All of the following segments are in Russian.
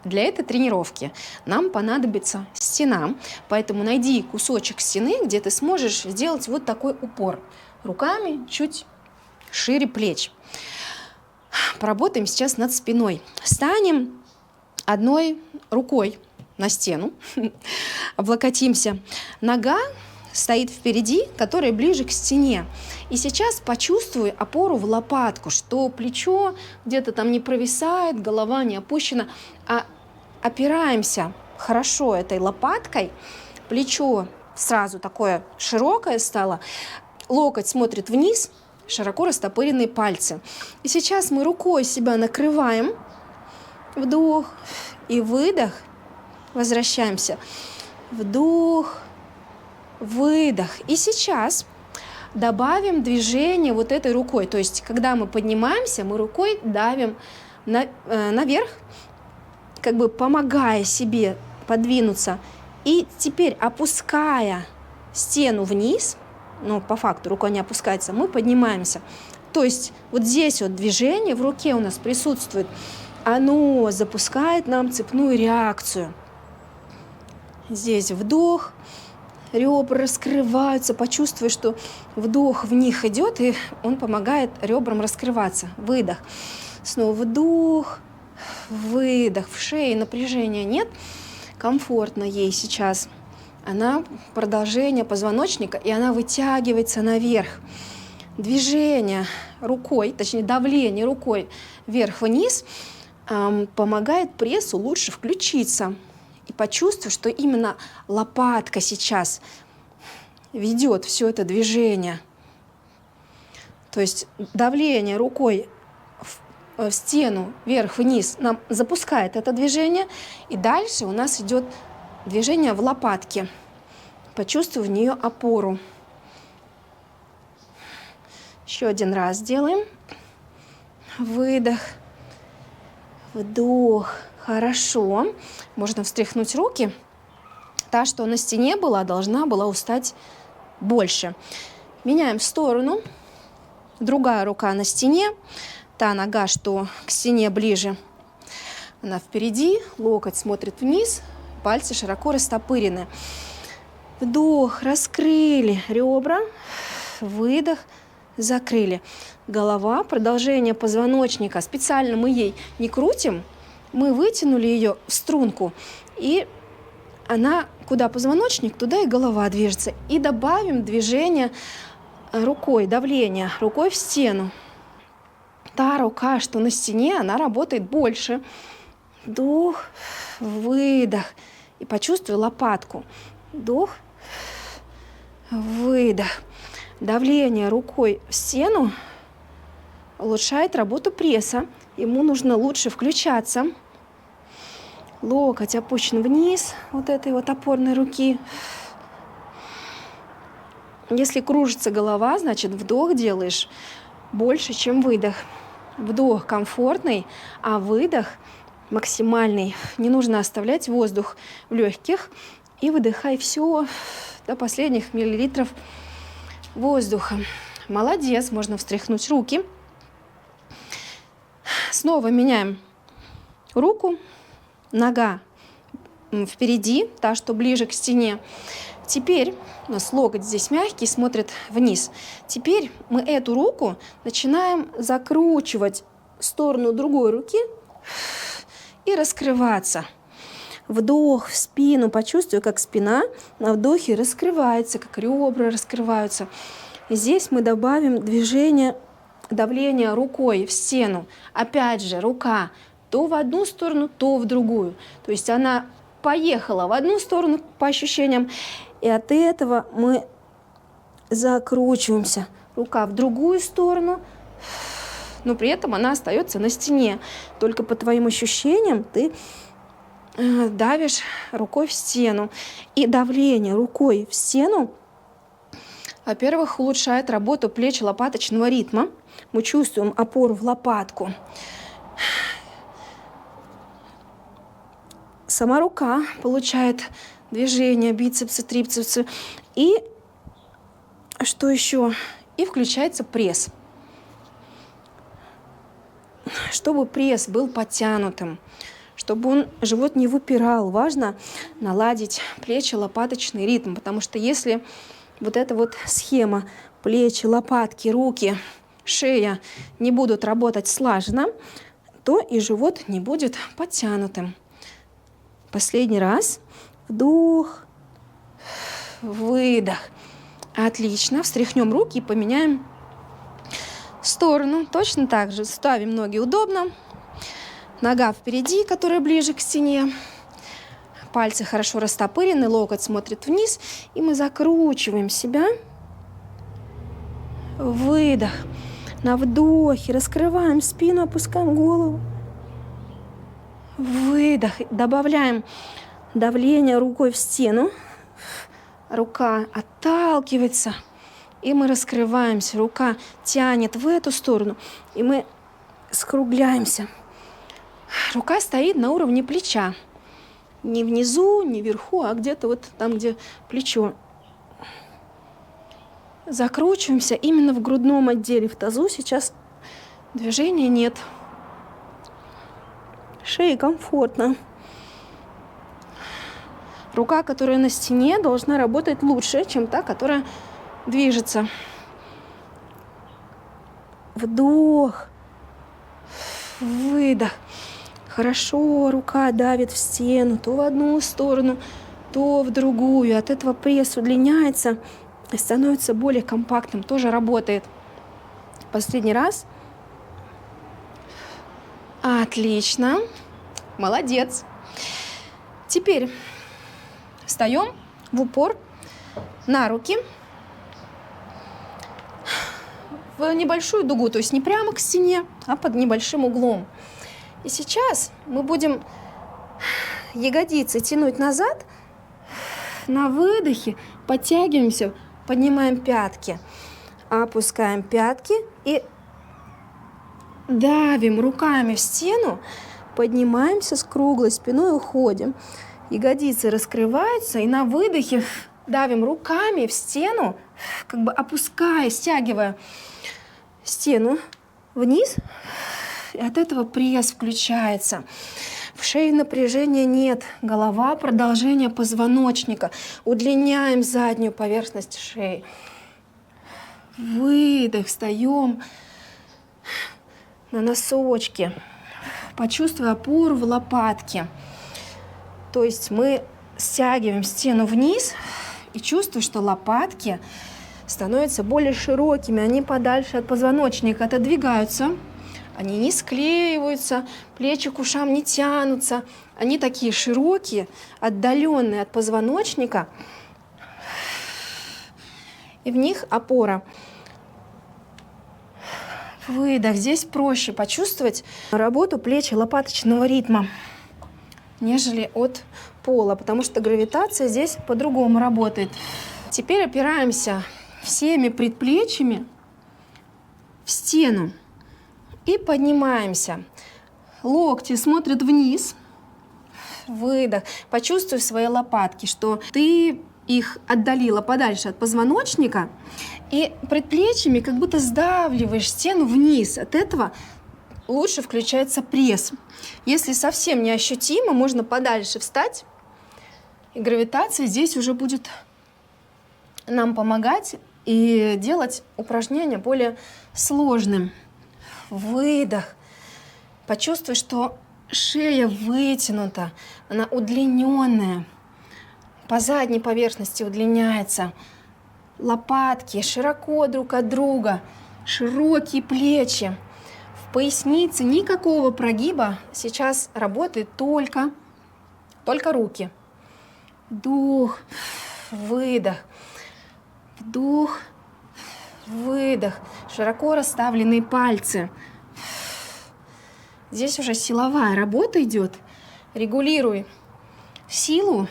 Для этой тренировки нам понадобится стена, поэтому найди кусочек стены, где ты сможешь сделать вот такой упор. Руками чуть шире плеч. Поработаем сейчас над спиной. Встанем одной рукой на стену, облокотимся. Нога стоит впереди, которая ближе к стене. И сейчас почувствуй опору в лопатку, что плечо где-то там не провисает, голова не опущена, а опираемся хорошо этой лопаткой. Плечо сразу такое широкое стало, локоть смотрит вниз, широко растопыренные пальцы. И сейчас мы рукой себя накрываем. Вдох и выдох. Возвращаемся. Вдох, выдох. И сейчас добавим движение вот этой рукой. То есть, когда мы поднимаемся, мы рукой давим наверх, как бы помогая себе подвинуться. И теперь, опуская стену вниз, но по факту рука не опускается, мы поднимаемся. То есть вот здесь вот движение в руке у нас присутствует. Оно запускает нам цепную реакцию. Здесь вдох, ребра раскрываются. Почувствуй, что вдох в них идет, и он помогает ребрам раскрываться. Выдох. Снова вдох, выдох. В шее напряжения нет. Комфортно ей сейчас. Она продолжение позвоночника, и она вытягивается наверх. Движение рукой, точнее давление рукой вверх-вниз помогает прессу лучше включиться. И почувствуй, что именно лопатка сейчас ведет все это движение. То есть давление рукой в стену вверх-вниз нам запускает это движение. И дальше у нас идет движение в лопатке. Почувствуй в нее опору. Еще один раз делаем. Выдох. Вдох. Хорошо. Можно встряхнуть руки. Та, что на стене была, должна была устать больше. Меняем сторону. Другая рука на стене. Та нога, что к стене ближе, она впереди. Локоть смотрит вниз. Пальцы широко растопырены. Вдох. Раскрыли ребра. Выдох. Закрыли. Голова, продолжение позвоночника. Специально мы ей не крутим. Мы вытянули ее в струнку. И она, куда позвоночник, туда и голова движется. И добавим движение рукой, давление рукой в стену. Та рука, что на стене, она работает больше. Вдох, выдох. И почувствуй лопатку. Вдох, выдох. Давление рукой в стену улучшает работу пресса. Ему нужно лучше включаться. Локоть опущен вниз вот этой вот опорной руки. Если кружится голова, значит вдох делаешь больше, чем выдох. Вдох комфортный, а выдох максимальный. Не нужно оставлять воздух в легких. И выдыхай все до последних миллилитров воздуха. Молодец, можно встряхнуть руки. Снова меняем руку. Нога впереди, та, что ближе к стене. Теперь у нас локоть здесь мягкий, смотрит вниз. Теперь мы эту руку начинаем закручивать в сторону другой руки и раскрываться. Вдох в спину. Почувствуй, как спина на вдохе раскрывается, как ребра раскрываются. И здесь мы добавим движение, давление рукой в стену. Опять же, рука то в одну сторону, то в другую. То есть она поехала в одну сторону по ощущениям, и от этого мы закручиваемся. Рука в другую сторону, но при этом она остается на стене. Только по твоим ощущениям ты давишь рукой в стену. И давление рукой в стену, во-первых, улучшает работу плеч лопаточного ритма. Мы чувствуем опору в лопатку. Сама рука получает движение бицепсы, трицепсы. И что еще? И включается пресс. Чтобы пресс был подтянутым, чтобы живот не выпирал. Важно наладить плечи-лопаточный ритм, потому что если вот эта вот схема плечи, лопатки, руки, шея не будут работать слаженно, то и живот не будет подтянутым. Последний раз. Вдох, выдох. Отлично. Встряхнем руки и поменяем сторону. Точно так же ставим ноги удобно. Нога впереди, которая ближе к стене. Пальцы хорошо растопырены, локоть смотрит вниз. И мы закручиваем себя. Выдох. На вдохе раскрываем спину, опускаем голову. Выдох. Добавляем давление рукой в стену. Рука отталкивается. И мы раскрываемся. Рука тянет в эту сторону. И мы скругляемся. Рука стоит на уровне плеча. Не внизу, не вверху, а где-то вот там, где плечо. Закручиваемся именно в грудном отделе. В тазу сейчас движения нет. Шее комфортно. Рука, которая на стене, должна работать лучше, чем та, которая движется. Вдох. Выдох. Хорошо, рука давит в стену, то в одну сторону, то в другую. От этого пресс удлиняется и становится более компактным. Тоже работает. Последний раз. Отлично. Молодец. Теперь встаем в упор на руки. В небольшую дугу, то есть не прямо к стене, а под небольшим углом. И сейчас мы будем ягодицы тянуть назад. На выдохе подтягиваемся, поднимаем пятки. Опускаем пятки и давим руками в стену. Поднимаемся с круглой спиной, уходим. Ягодицы раскрываются, и на выдохе давим руками в стену, как бы опуская, стягивая стену вниз. И от этого пресс включается. В шее напряжения нет. Голова — продолжение позвоночника. Удлиняем заднюю поверхность шеи. Выдох. Встаем на носочки. Почувствуй опору в лопатке. То есть мы стягиваем стену вниз и чувствуем, что лопатки становятся более широкими. Они подальше от позвоночника отодвигаются. Они не склеиваются, плечи к ушам не тянутся. Они такие широкие, отдаленные от позвоночника. И в них опора. Выдох. Здесь проще почувствовать работу плеч и лопаточного ритма, нежели от пола, потому что гравитация здесь по-другому работает. Теперь опираемся всеми предплечьями в стену. И поднимаемся. Локти смотрят вниз. Выдох. Почувствуй свои лопатки, что ты их отдалила подальше от позвоночника. И предплечьями как будто сдавливаешь стену вниз. От этого лучше включается пресс. Если совсем неощутимо, можно подальше встать. И гравитация здесь уже будет нам помогать и делать упражнение более сложным. Выдох. Почувствуй, что шея вытянута, она удлиненная. По задней поверхности удлиняется. Лопатки широко друг от друга. Широкие плечи. В пояснице никакого прогиба. Сейчас работает только руки. Вдох, выдох. Вдох, выдох. Широко расставленные пальцы. Здесь уже силовая работа идет. Регулируй силу.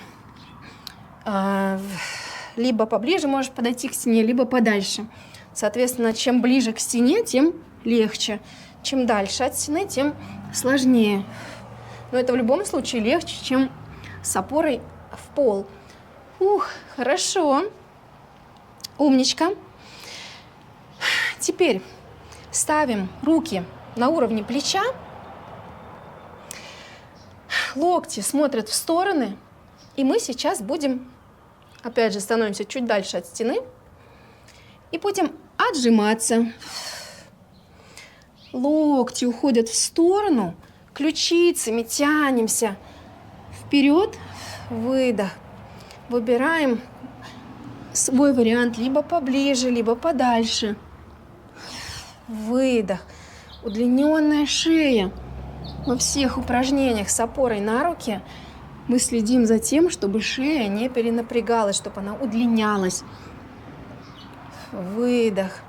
Либо поближе можешь подойти к стене, либо подальше. Соответственно, чем ближе к стене, тем легче. Чем дальше от стены, тем сложнее. Но это в любом случае легче, чем с опорой в пол. Хорошо. Умничка. Теперь ставим руки на уровне плеча. Локти смотрят в стороны. И мы сейчас будем, опять же, становимся чуть дальше от стены. И будем отжиматься. Локти уходят в сторону. Ключицами тянемся вперед. Выдох. Выбираем свой вариант либо поближе, либо подальше. Выдох. Удлиненная шея. Во всех упражнениях с опорой на руки мы следим за тем, чтобы шея не перенапрягалась, чтобы она удлинялась. Выдох.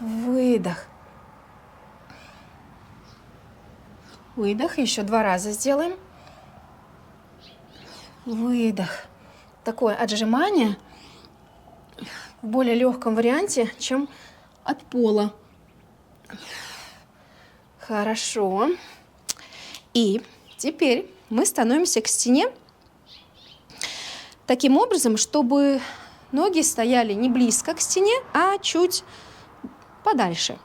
Выдох. Выдох. Еще 2 раза сделаем. Выдох. Такое отжимание в более легком варианте, чем от пола. Хорошо. И теперь мы становимся к стене таким образом, чтобы ноги стояли не близко к стене, а чуть подальше.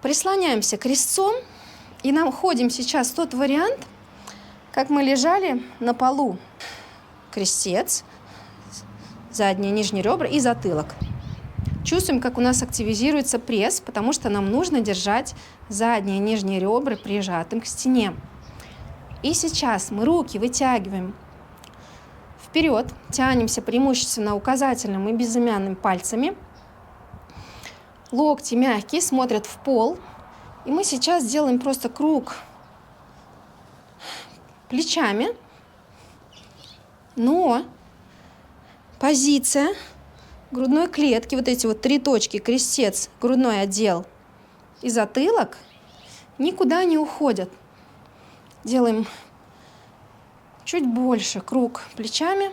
Прислоняемся крестцом и находим сейчас тот вариант, как мы лежали на полу. Крестец, задние нижние ребра и затылок. Чувствуем, как у нас активизируется пресс, потому что нам нужно держать задние нижние ребра прижатым к стене. И сейчас мы руки вытягиваем вперед, тянемся преимущественно указательным и безымянным пальцами. Локти мягкие, смотрят в пол. И мы сейчас делаем просто круг плечами. Но позиция грудной клетки, вот эти вот 3 точки, крестец, грудной отдел и затылок, никуда не уходят. Делаем чуть больше круг плечами,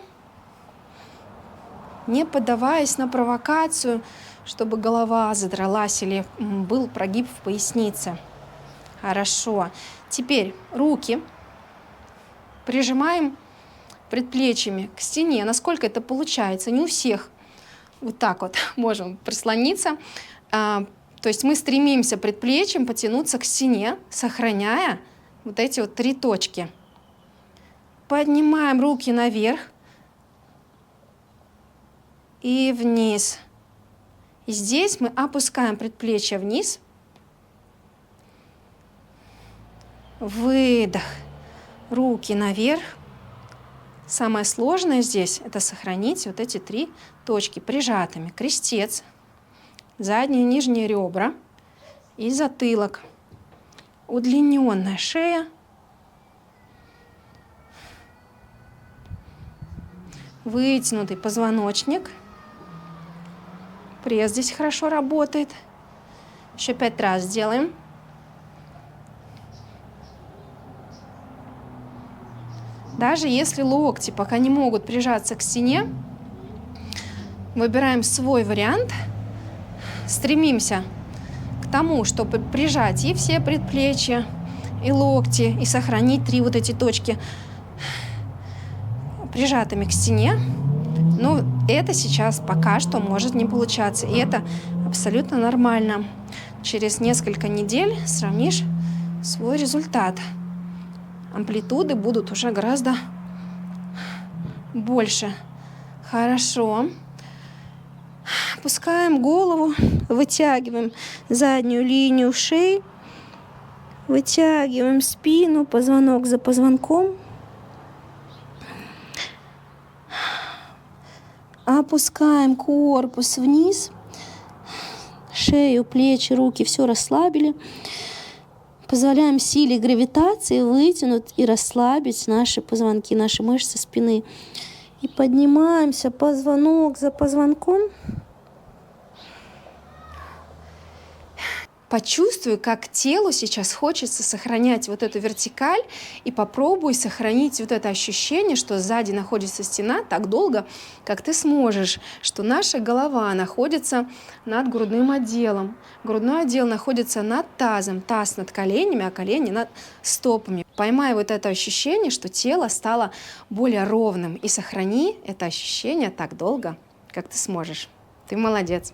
не поддаваясь на провокацию, чтобы голова задралась или был прогиб в пояснице. Хорошо. Теперь руки прижимаем предплечьями к стене, насколько это получается. Не у всех вот так вот можем прислониться. То есть мы стремимся предплечьем потянуться к стене, сохраняя вот эти вот 3 точки. Поднимаем руки наверх и вниз. И здесь мы опускаем предплечье вниз. Выдох. Руки наверх. Самое сложное здесь – это сохранить вот эти 3 точки прижатыми. Крестец, задние нижние ребра и затылок. Удлиненная шея. Вытянутый позвоночник. Пресс здесь хорошо работает. Еще 5 раз сделаем. Даже если локти пока не могут прижаться к стене, выбираем свой вариант, стремимся к тому, чтобы прижать и все предплечья, и локти, и сохранить 3 вот эти точки прижатыми к стене. Но это сейчас пока что может не получаться, и это абсолютно нормально. Через несколько недель сравнишь свой результат. Амплитуды будут уже гораздо больше. Хорошо. Опускаем голову, вытягиваем заднюю линию шеи, вытягиваем спину, позвонок за позвонком. Опускаем корпус вниз, шею, плечи, руки, все расслабили. Позволяем силе гравитации вытянуть и расслабить наши позвонки, наши мышцы спины. И поднимаемся позвонок за позвонком. Почувствуй, как телу сейчас хочется сохранять вот эту вертикаль, и попробуй сохранить вот это ощущение, что сзади находится стена так долго, как ты сможешь, что наша голова находится над грудным отделом, грудной отдел находится над тазом, таз над коленями, а колени над стопами. Поймай вот это ощущение, что тело стало более ровным, и сохрани это ощущение так долго, как ты сможешь. Ты молодец.